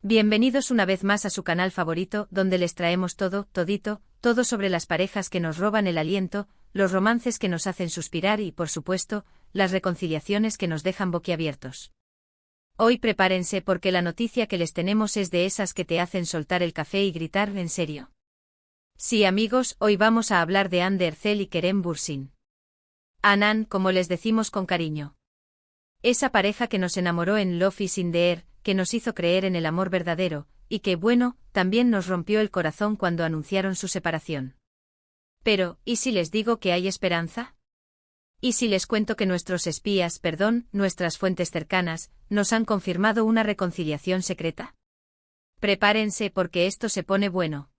Bienvenidos una vez más a su canal favorito, donde les traemos todo sobre las parejas que nos roban el aliento, los romances que nos hacen suspirar y, por supuesto, las reconciliaciones que nos dejan boquiabiertos. Hoy prepárense porque la noticia que les tenemos es de esas que te hacen soltar el café y gritar ¿en serio? Sí amigos, hoy vamos a hablar de Hande Erçel y Kerem Bürsin. Hanan, como les decimos con cariño. Esa pareja que nos enamoró en Love is in the Air, que nos hizo creer en el amor verdadero, y que, bueno, también nos rompió el corazón cuando anunciaron su separación. Pero, ¿y si les digo que hay esperanza? ¿Y si les cuento que nuestras fuentes cercanas, nos han confirmado una reconciliación secreta? Prepárense porque esto se pone bueno.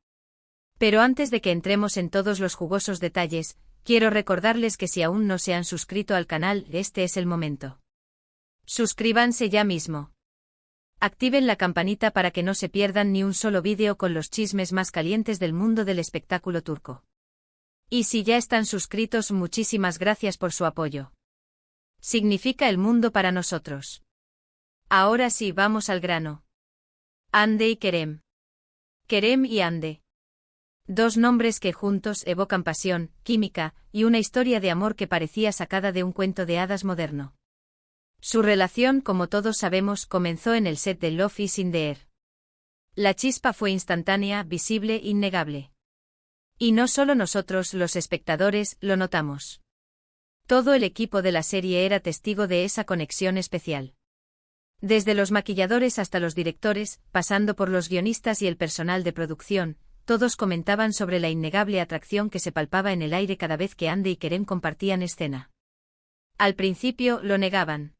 Pero antes de que entremos en todos los jugosos detalles, quiero recordarles que si aún no se han suscrito al canal, este es el momento. Suscríbanse ya mismo. Activen la campanita para que no se pierdan ni un solo vídeo con los chismes más calientes del mundo del espectáculo turco. Y si ya están suscritos, muchísimas gracias por su apoyo. Significa el mundo para nosotros. Ahora sí, vamos al grano. Hande y Kerem. Kerem y Hande. Dos nombres que juntos evocan pasión, química, y una historia de amor que parecía sacada de un cuento de hadas moderno. Su relación, como todos sabemos, comenzó en el set de Love is in the Air. La chispa fue instantánea, visible, innegable. Y no solo nosotros, los espectadores, lo notamos. Todo el equipo de la serie era testigo de esa conexión especial. Desde los maquilladores hasta los directores, pasando por los guionistas y el personal de producción, todos comentaban sobre la innegable atracción que se palpaba en el aire cada vez que Hande y Kerem compartían escena. Al principio lo negaban.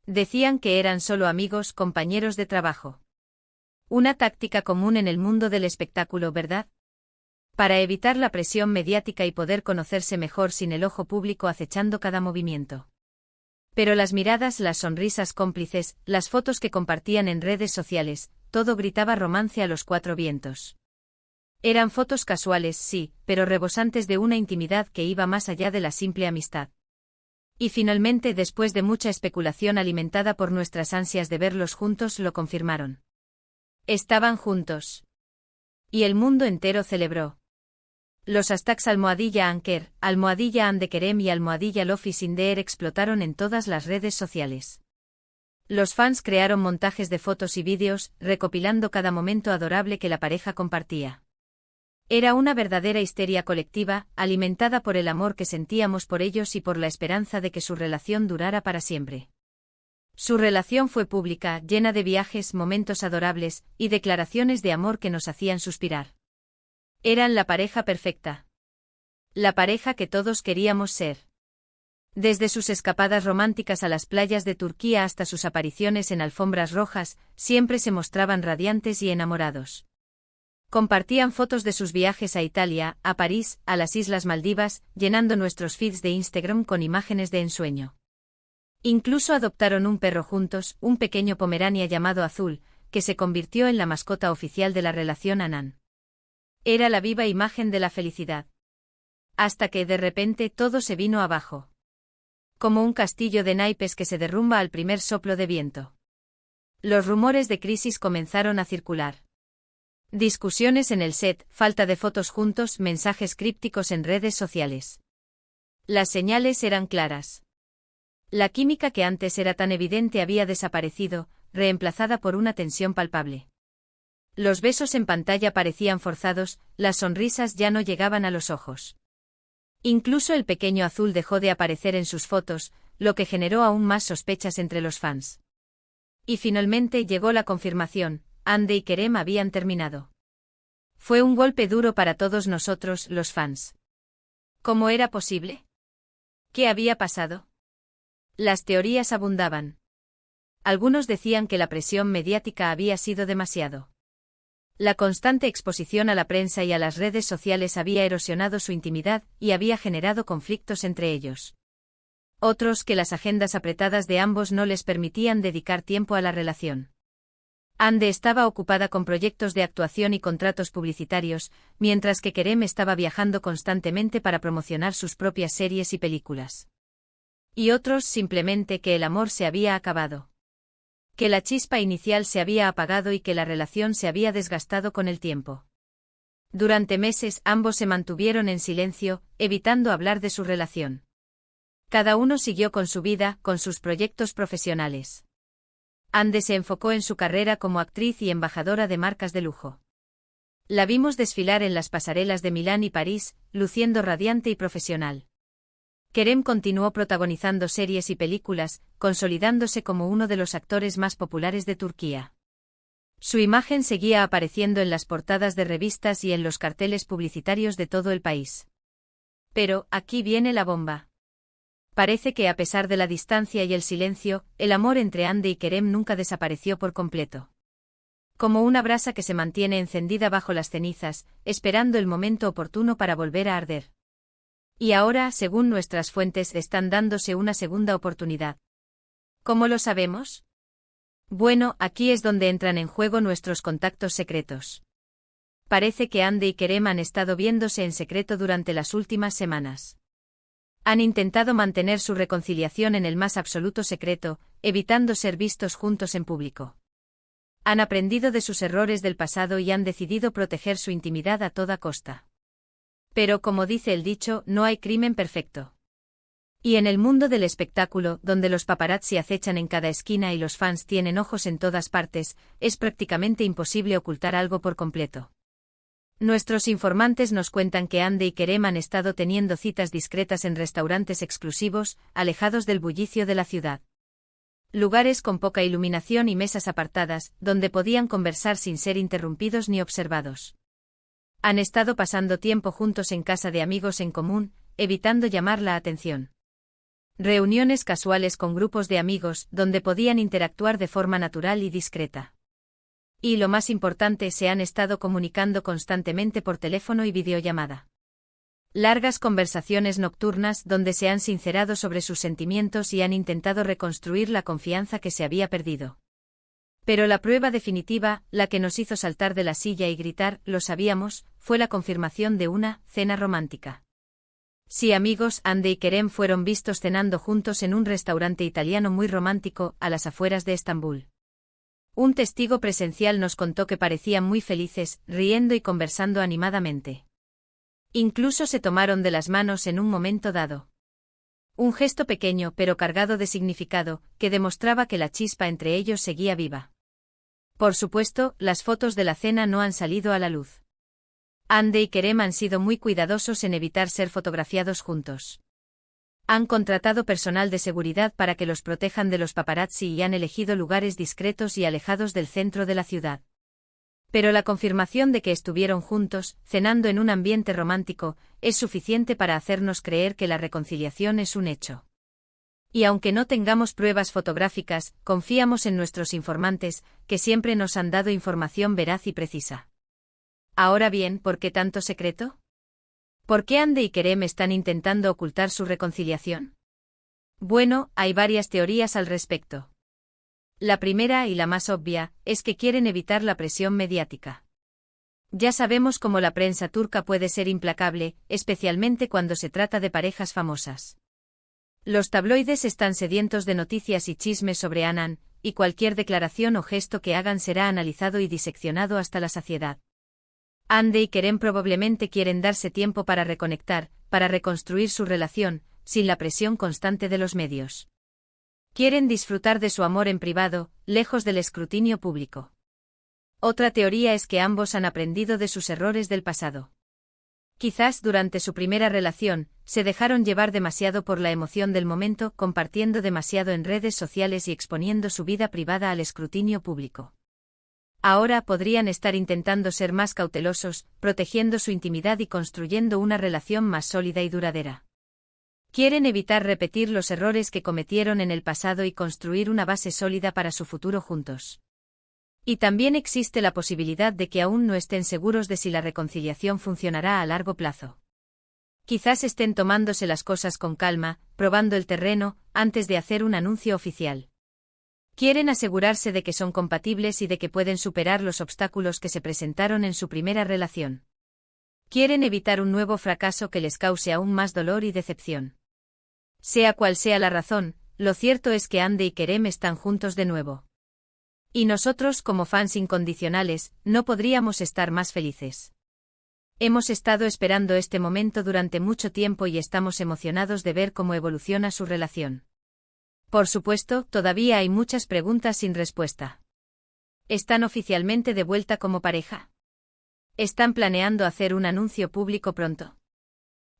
Decían que eran solo amigos, compañeros de trabajo. Una táctica común en el mundo del espectáculo, ¿verdad? Para evitar la presión mediática y poder conocerse mejor sin el ojo público acechando cada movimiento. Pero las miradas, las sonrisas cómplices, las fotos que compartían en redes sociales, todo gritaba romance a los cuatro vientos. Eran fotos casuales, sí, pero rebosantes de una intimidad que iba más allá de la simple amistad. Y finalmente, después de mucha especulación alimentada por nuestras ansias de verlos juntos, lo confirmaron. Estaban juntos. Y el mundo entero celebró. Los hashtags #Anker, #Hande Kerem y #Love is in the Air explotaron en todas las redes sociales. Los fans crearon montajes de fotos y vídeos, recopilando cada momento adorable que la pareja compartía. Era una verdadera histeria colectiva, alimentada por el amor que sentíamos por ellos y por la esperanza de que su relación durara para siempre. Su relación fue pública, llena de viajes, momentos adorables, y declaraciones de amor que nos hacían suspirar. Eran la pareja perfecta. La pareja que todos queríamos ser. Desde sus escapadas románticas a las playas de Turquía hasta sus apariciones en alfombras rojas, siempre se mostraban radiantes y enamorados. Compartían fotos de sus viajes a Italia, a París, a las Islas Maldivas, llenando nuestros feeds de Instagram con imágenes de ensueño. Incluso adoptaron un perro juntos, un pequeño pomerania llamado Azul, que se convirtió en la mascota oficial de la relación Hanan. Era la viva imagen de la felicidad. Hasta que de repente todo se vino abajo. Como un castillo de naipes que se derrumba al primer soplo de viento. Los rumores de crisis comenzaron a circular. Discusiones en el set, falta de fotos juntos, mensajes crípticos en redes sociales. Las señales eran claras. La química que antes era tan evidente había desaparecido, reemplazada por una tensión palpable. Los besos en pantalla parecían forzados, las sonrisas ya no llegaban a los ojos. Incluso el pequeño Azul dejó de aparecer en sus fotos, lo que generó aún más sospechas entre los fans. Y finalmente llegó la confirmación. Hande y Kerem habían terminado. Fue un golpe duro para todos nosotros, los fans. ¿Cómo era posible? ¿Qué había pasado? Las teorías abundaban. Algunos decían que la presión mediática había sido demasiado. La constante exposición a la prensa y a las redes sociales había erosionado su intimidad y había generado conflictos entre ellos. Otros que las agendas apretadas de ambos no les permitían dedicar tiempo a la relación. Hande estaba ocupada con proyectos de actuación y contratos publicitarios, mientras que Kerem estaba viajando constantemente para promocionar sus propias series y películas. Y otros simplemente que el amor se había acabado. Que la chispa inicial se había apagado y que la relación se había desgastado con el tiempo. Durante meses ambos se mantuvieron en silencio, evitando hablar de su relación. Cada uno siguió con su vida, con sus proyectos profesionales. Ande se enfocó en su carrera como actriz y embajadora de marcas de lujo. La vimos desfilar en las pasarelas de Milán y París, luciendo radiante y profesional. Kerem continuó protagonizando series y películas, consolidándose como uno de los actores más populares de Turquía. Su imagen seguía apareciendo en las portadas de revistas y en los carteles publicitarios de todo el país. Pero, aquí viene la bomba. Parece que a pesar de la distancia y el silencio, el amor entre Hande y Kerem nunca desapareció por completo. Como una brasa que se mantiene encendida bajo las cenizas, esperando el momento oportuno para volver a arder. Y ahora, según nuestras fuentes, están dándose una segunda oportunidad. ¿Cómo lo sabemos? Bueno, aquí es donde entran en juego nuestros contactos secretos. Parece que Hande y Kerem han estado viéndose en secreto durante las últimas semanas. Han intentado mantener su reconciliación en el más absoluto secreto, evitando ser vistos juntos en público. Han aprendido de sus errores del pasado y han decidido proteger su intimidad a toda costa. Pero como dice el dicho, no hay crimen perfecto. Y en el mundo del espectáculo, donde los paparazzi acechan en cada esquina y los fans tienen ojos en todas partes, es prácticamente imposible ocultar algo por completo. Nuestros informantes nos cuentan que Hande y Kerem han estado teniendo citas discretas en restaurantes exclusivos, alejados del bullicio de la ciudad. Lugares con poca iluminación y mesas apartadas, donde podían conversar sin ser interrumpidos ni observados. Han estado pasando tiempo juntos en casa de amigos en común, evitando llamar la atención. Reuniones casuales con grupos de amigos, donde podían interactuar de forma natural y discreta. Y lo más importante, se han estado comunicando constantemente por teléfono y videollamada. Largas conversaciones nocturnas donde se han sincerado sobre sus sentimientos y han intentado reconstruir la confianza que se había perdido. Pero la prueba definitiva, la que nos hizo saltar de la silla y gritar, lo sabíamos, fue la confirmación de una cena romántica. Sí, amigos, Hande y Kerem fueron vistos cenando juntos en un restaurante italiano muy romántico, a las afueras de Estambul. Un testigo presencial nos contó que parecían muy felices, riendo y conversando animadamente. Incluso se tomaron de las manos en un momento dado. Un gesto pequeño pero cargado de significado, que demostraba que la chispa entre ellos seguía viva. Por supuesto, las fotos de la cena no han salido a la luz. Hande y Kerem han sido muy cuidadosos en evitar ser fotografiados juntos. Han contratado personal de seguridad para que los protejan de los paparazzi y han elegido lugares discretos y alejados del centro de la ciudad. Pero la confirmación de que estuvieron juntos, cenando en un ambiente romántico, es suficiente para hacernos creer que la reconciliación es un hecho. Y aunque no tengamos pruebas fotográficas, confiamos en nuestros informantes, que siempre nos han dado información veraz y precisa. Ahora bien, ¿por qué tanto secreto? ¿Por qué Hande y Kerem están intentando ocultar su reconciliación? Bueno, hay varias teorías al respecto. La primera y la más obvia, es que quieren evitar la presión mediática. Ya sabemos cómo la prensa turca puede ser implacable, especialmente cuando se trata de parejas famosas. Los tabloides están sedientos de noticias y chismes sobre Hanan, y cualquier declaración o gesto que hagan será analizado y diseccionado hasta la saciedad. Hande y Kerem probablemente quieren darse tiempo para reconectar, para reconstruir su relación, sin la presión constante de los medios. Quieren disfrutar de su amor en privado, lejos del escrutinio público. Otra teoría es que ambos han aprendido de sus errores del pasado. Quizás durante su primera relación, se dejaron llevar demasiado por la emoción del momento, compartiendo demasiado en redes sociales y exponiendo su vida privada al escrutinio público. Ahora podrían estar intentando ser más cautelosos, protegiendo su intimidad y construyendo una relación más sólida y duradera. Quieren evitar repetir los errores que cometieron en el pasado y construir una base sólida para su futuro juntos. Y también existe la posibilidad de que aún no estén seguros de si la reconciliación funcionará a largo plazo. Quizás estén tomándose las cosas con calma, probando el terreno, antes de hacer un anuncio oficial. Quieren asegurarse de que son compatibles y de que pueden superar los obstáculos que se presentaron en su primera relación. Quieren evitar un nuevo fracaso que les cause aún más dolor y decepción. Sea cual sea la razón, lo cierto es que Hande y Kerem están juntos de nuevo. Y nosotros, como fans incondicionales, no podríamos estar más felices. Hemos estado esperando este momento durante mucho tiempo y estamos emocionados de ver cómo evoluciona su relación. Por supuesto, todavía hay muchas preguntas sin respuesta. ¿Están oficialmente de vuelta como pareja? ¿Están planeando hacer un anuncio público pronto?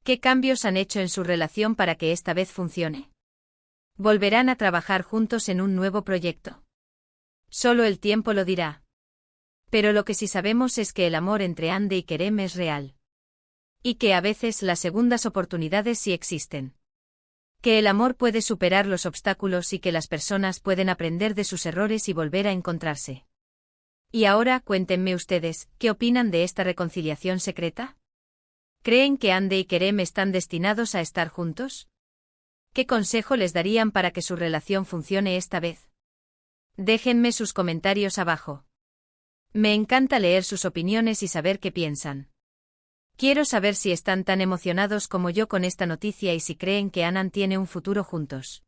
¿Qué cambios han hecho en su relación para que esta vez funcione? ¿Volverán a trabajar juntos en un nuevo proyecto? Solo el tiempo lo dirá. Pero lo que sí sabemos es que el amor entre Ande y Kerem es real. Y que a veces las segundas oportunidades sí existen. Que el amor puede superar los obstáculos y que las personas pueden aprender de sus errores y volver a encontrarse. Y ahora cuéntenme ustedes, ¿qué opinan de esta reconciliación secreta? ¿Creen que Ande y Kerem están destinados a estar juntos? ¿Qué consejo les darían para que su relación funcione esta vez? Déjenme sus comentarios abajo. Me encanta leer sus opiniones y saber qué piensan. Quiero saber si están tan emocionados como yo con esta noticia y si creen que Anan tiene un futuro juntos.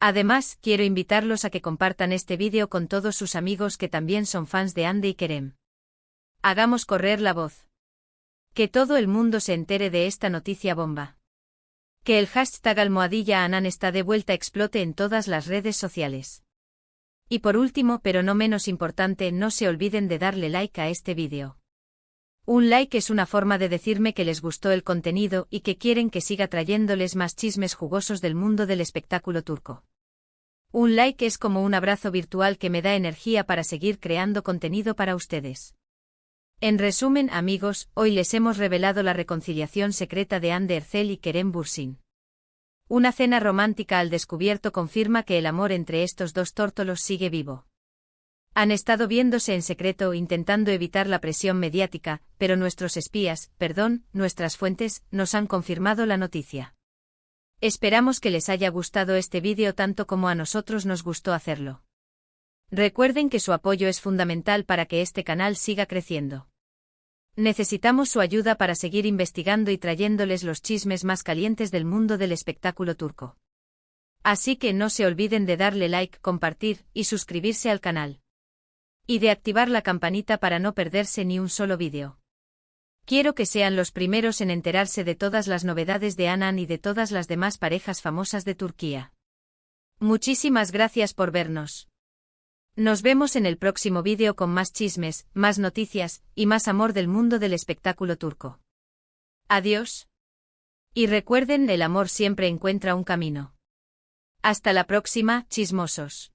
Además, quiero invitarlos a que compartan este vídeo con todos sus amigos que también son fans de Ande y Kerem. Hagamos correr la voz. Que todo el mundo se entere de esta noticia bomba. Que el hashtag #Anan está de vuelta explote en todas las redes sociales. Y por último, pero no menos importante, no se olviden de darle like a este vídeo. Un like es una forma de decirme que les gustó el contenido y que quieren que siga trayéndoles más chismes jugosos del mundo del espectáculo turco. Un like es como un abrazo virtual que me da energía para seguir creando contenido para ustedes. En resumen, amigos, hoy les hemos revelado la reconciliación secreta de Hande Erçel y Kerem Bürsin. Una cena romántica al descubierto confirma que el amor entre estos dos tórtolos sigue vivo. Han estado viéndose en secreto intentando evitar la presión mediática, pero nuestros espías, nuestras fuentes, nos han confirmado la noticia. Esperamos que les haya gustado este vídeo tanto como a nosotros nos gustó hacerlo. Recuerden que su apoyo es fundamental para que este canal siga creciendo. Necesitamos su ayuda para seguir investigando y trayéndoles los chismes más calientes del mundo del espectáculo turco. Así que no se olviden de darle like, compartir y suscribirse al canal. Y de activar la campanita para no perderse ni un solo vídeo. Quiero que sean los primeros en enterarse de todas las novedades de Anan y de todas las demás parejas famosas de Turquía. Muchísimas gracias por vernos. Nos vemos en el próximo vídeo con más chismes, más noticias y más amor del mundo del espectáculo turco. Adiós. Y recuerden, el amor siempre encuentra un camino. Hasta la próxima, chismosos.